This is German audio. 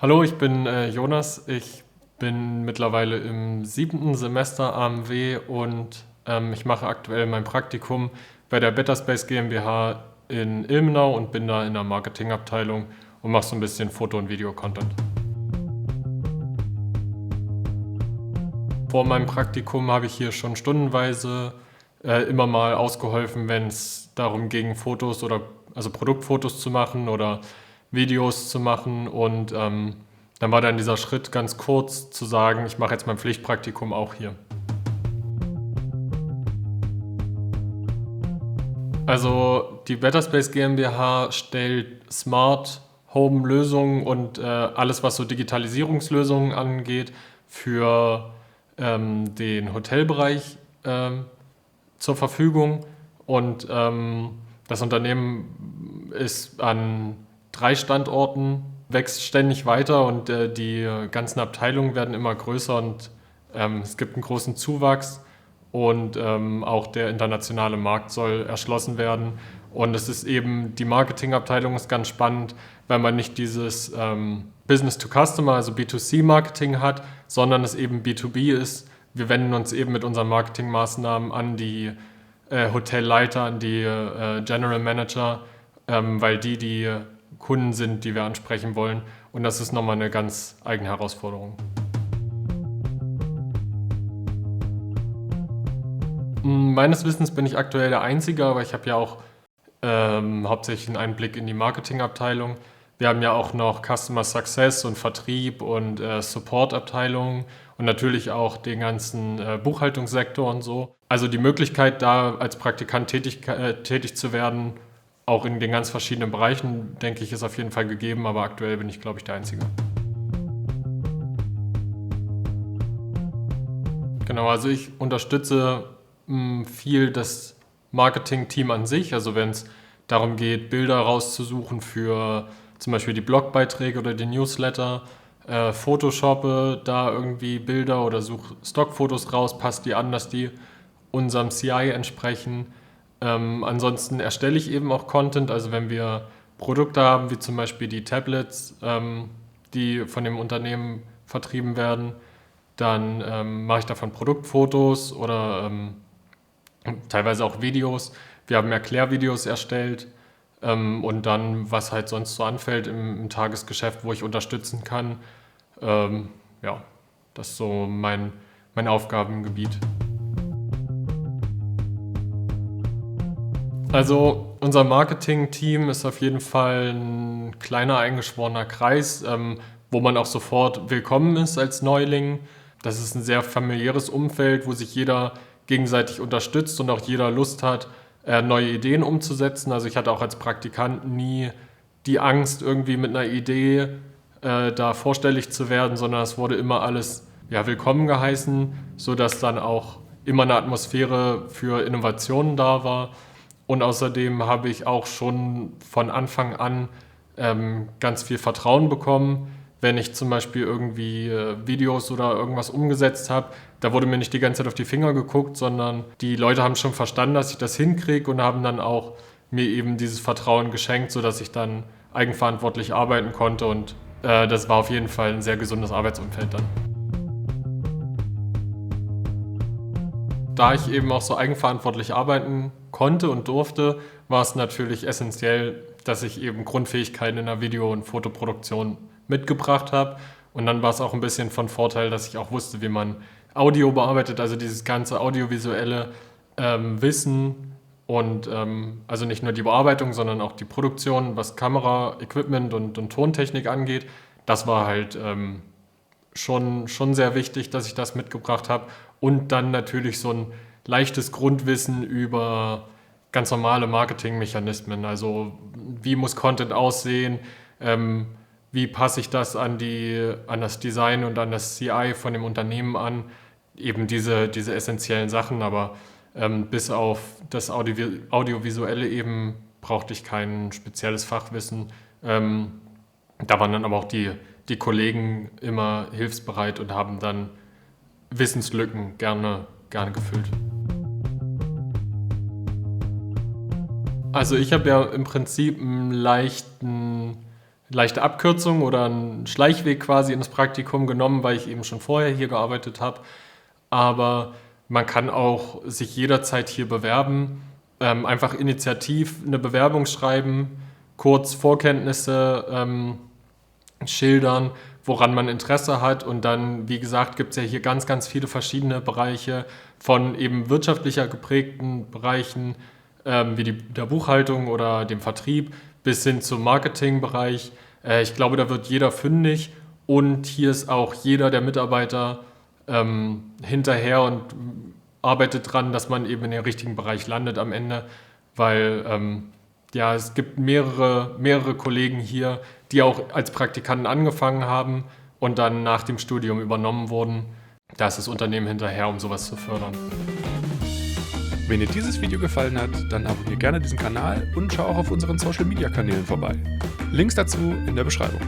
Hallo, ich bin Jonas. Ich bin mittlerweile im 7. Semester AMW und ich mache aktuell mein Praktikum bei der Betterspace GmbH in Ilmenau und bin da in der Marketingabteilung und mache so ein bisschen Foto- und Video-Content. Vor meinem Praktikum habe ich hier schon stundenweise immer mal ausgeholfen, wenn es darum ging, Fotos oder also Produktfotos zu machen oder Videos zu machen. Und dann war dann dieser Schritt ganz kurz zu sagen, ich mache jetzt mein Pflichtpraktikum auch hier. Also die Betterspace GmbH stellt Smart Home Lösungen und alles, was so Digitalisierungslösungen angeht, für den Hotelbereich zur Verfügung. Und das Unternehmen ist an 3 Standorten, wächst ständig weiter und die ganzen Abteilungen werden immer größer und es gibt einen großen Zuwachs und auch der internationale Markt soll erschlossen werden. Und es ist eben, die Marketingabteilung ist ganz spannend, weil man nicht dieses Business to Customer, also B2C-Marketing hat, sondern es eben B2B ist. Wir wenden uns eben mit unseren Marketingmaßnahmen an die Hotelleiter, an die General Manager, weil die Kunden sind, die wir ansprechen wollen. Und das ist nochmal eine ganz eigene Herausforderung. Meines Wissens bin ich aktuell der Einzige, aber ich habe ja auch hauptsächlich einen Einblick in die Marketingabteilung. Wir haben ja auch noch Customer Success und Vertrieb und Support-Abteilungen und natürlich auch den ganzen Buchhaltungssektor und so. Also die Möglichkeit, da als Praktikant tätig zu werden, auch in den ganz verschiedenen Bereichen, denke ich, ist auf jeden Fall gegeben, aber aktuell bin ich, glaube ich, der Einzige. Genau, also ich unterstütze viel das Marketing-Team an sich, also wenn es darum geht, Bilder rauszusuchen für zum Beispiel die Blogbeiträge oder die Newsletter, photoshoppe da irgendwie Bilder oder suche Stockfotos raus, passe die an, dass die unserem CI entsprechen. Ansonsten erstelle ich eben auch Content, also wenn wir Produkte haben, wie zum Beispiel die Tablets, die von dem Unternehmen vertrieben werden, dann mache ich davon Produktfotos oder teilweise auch Videos. Wir haben Erklärvideos erstellt und dann, was halt sonst so anfällt im Tagesgeschäft, wo ich unterstützen kann. Ja, das ist so mein Aufgabengebiet. Also unser Marketing-Team ist auf jeden Fall ein kleiner eingeschworener Kreis, wo man auch sofort willkommen ist als Neuling. Das ist ein sehr familiäres Umfeld, wo sich jeder gegenseitig unterstützt und auch jeder Lust hat, neue Ideen umzusetzen. Also ich hatte auch als Praktikant nie die Angst, irgendwie mit einer Idee da vorstellig zu werden, sondern es wurde immer alles ja, willkommen geheißen, sodass dann auch immer eine Atmosphäre für Innovationen da war. Und außerdem habe ich auch schon von Anfang an ganz viel Vertrauen bekommen. Wenn ich zum Beispiel irgendwie Videos oder irgendwas umgesetzt habe, da wurde mir nicht die ganze Zeit auf die Finger geguckt, sondern die Leute haben schon verstanden, dass ich das hinkriege und haben dann auch mir eben dieses Vertrauen geschenkt, sodass ich dann eigenverantwortlich arbeiten konnte. Und das war auf jeden Fall ein sehr gesundes Arbeitsumfeld dann. Da ich eben auch so eigenverantwortlich arbeiten konnte und durfte, war es natürlich essentiell, dass ich eben Grundfähigkeiten in der Video- und Fotoproduktion mitgebracht habe. Und dann war es auch ein bisschen von Vorteil, dass ich auch wusste, wie man Audio bearbeitet, also dieses ganze audiovisuelle Wissen und also nicht nur die Bearbeitung, sondern auch die Produktion, was Kamera, Equipment und Tontechnik angeht. Das war halt schon sehr wichtig, dass ich das mitgebracht habe. Und dann natürlich so ein leichtes Grundwissen über ganz normale Marketingmechanismen. Also wie muss Content aussehen, wie passe ich das an das Design und an das CI von dem Unternehmen an. Eben diese essentiellen Sachen, aber bis auf das Audiovisuelle eben brauchte ich kein spezielles Fachwissen. Da waren dann aber auch die Kollegen immer hilfsbereit und haben dann Wissenslücken gerne gefüllt. Also ich habe ja im Prinzip einen leichten leichte Abkürzung oder einen Schleichweg quasi ins Praktikum genommen, weil ich eben schon vorher hier gearbeitet habe. Aber man kann auch sich jederzeit hier bewerben, einfach initiativ eine Bewerbung schreiben, kurz Vorkenntnisse schildern, woran man Interesse hat. Und dann, wie gesagt, gibt es ja hier ganz, ganz viele verschiedene Bereiche von eben wirtschaftlicher geprägten Bereichen, wie der Buchhaltung oder dem Vertrieb, bis hin zum Marketingbereich. Ich glaube, da wird jeder fündig und hier ist auch jeder der Mitarbeiter hinterher und arbeitet dran, dass man eben in den richtigen Bereich landet am Ende, weil ja, es gibt mehrere Kollegen hier, die auch als Praktikanten angefangen haben und dann nach dem Studium übernommen wurden. Da ist das Unternehmen hinterher, um sowas zu fördern. Wenn dir dieses Video gefallen hat, dann abonniere gerne diesen Kanal und schau auch auf unseren Social Media Kanälen vorbei. Links dazu in der Beschreibung.